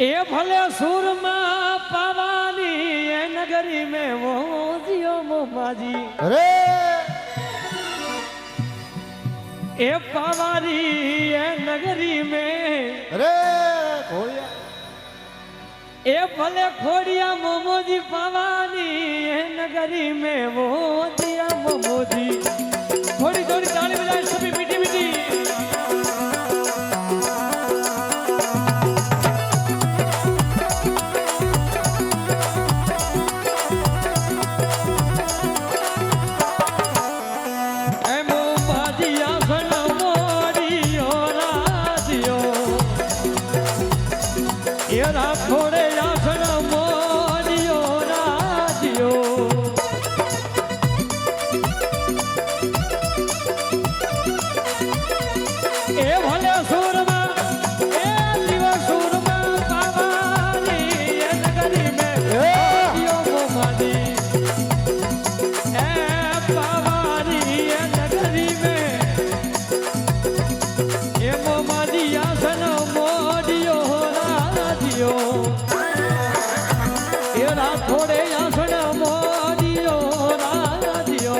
ए भले सुरमा पावानी ए नगरी में वो जियो मोमाजी अरे ए पावानी ए नगरी में अरे खोड़िया ए भले खोड़िया मोमोजी पावानी ए नगरी में वो जिया मोमोजी। थोड़ी थोड़ी ताली बजाए सभी मीठी मीठी। थोड़े आसन मोरियो राजियो ए भले सुरमा ए दिव सुरमा पावानी ए नगरी में जियो मोमानी ए पावानी ए नगरी में ए मोमानी आसन मोरियो राजियो थोड़े आसन मोरियो राजियो।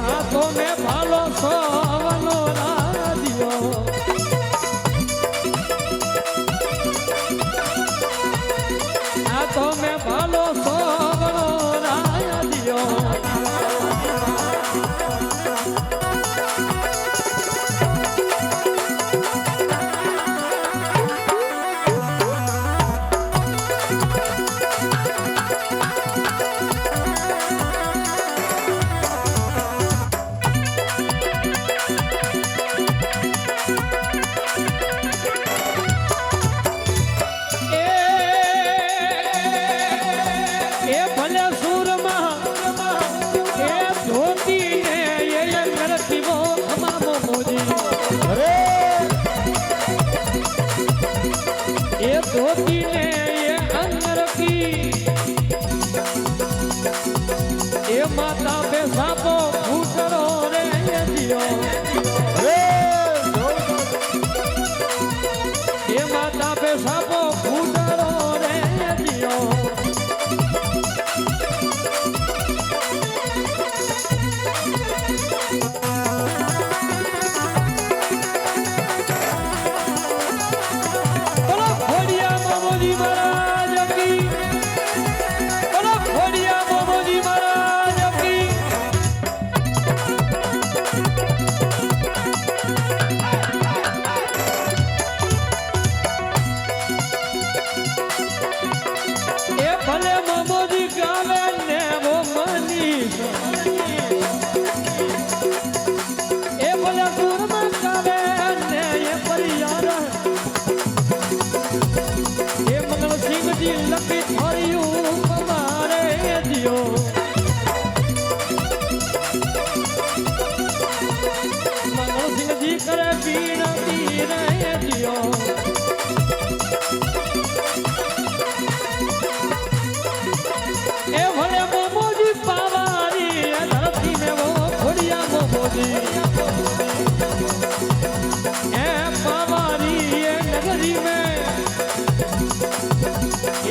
हाथों में भालो सोवनो राजियो हाथों में भालो सोवनो राजियो। धोती ने ये अंगर की ये माता पे सापो फूटरो रे जियो ये माता पे सापो फूटरो रे जियो। मोदी ए पावारी ये नगरी में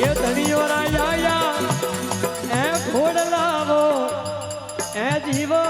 ये धनियो राजा ए घोड़ लावो ए जीवो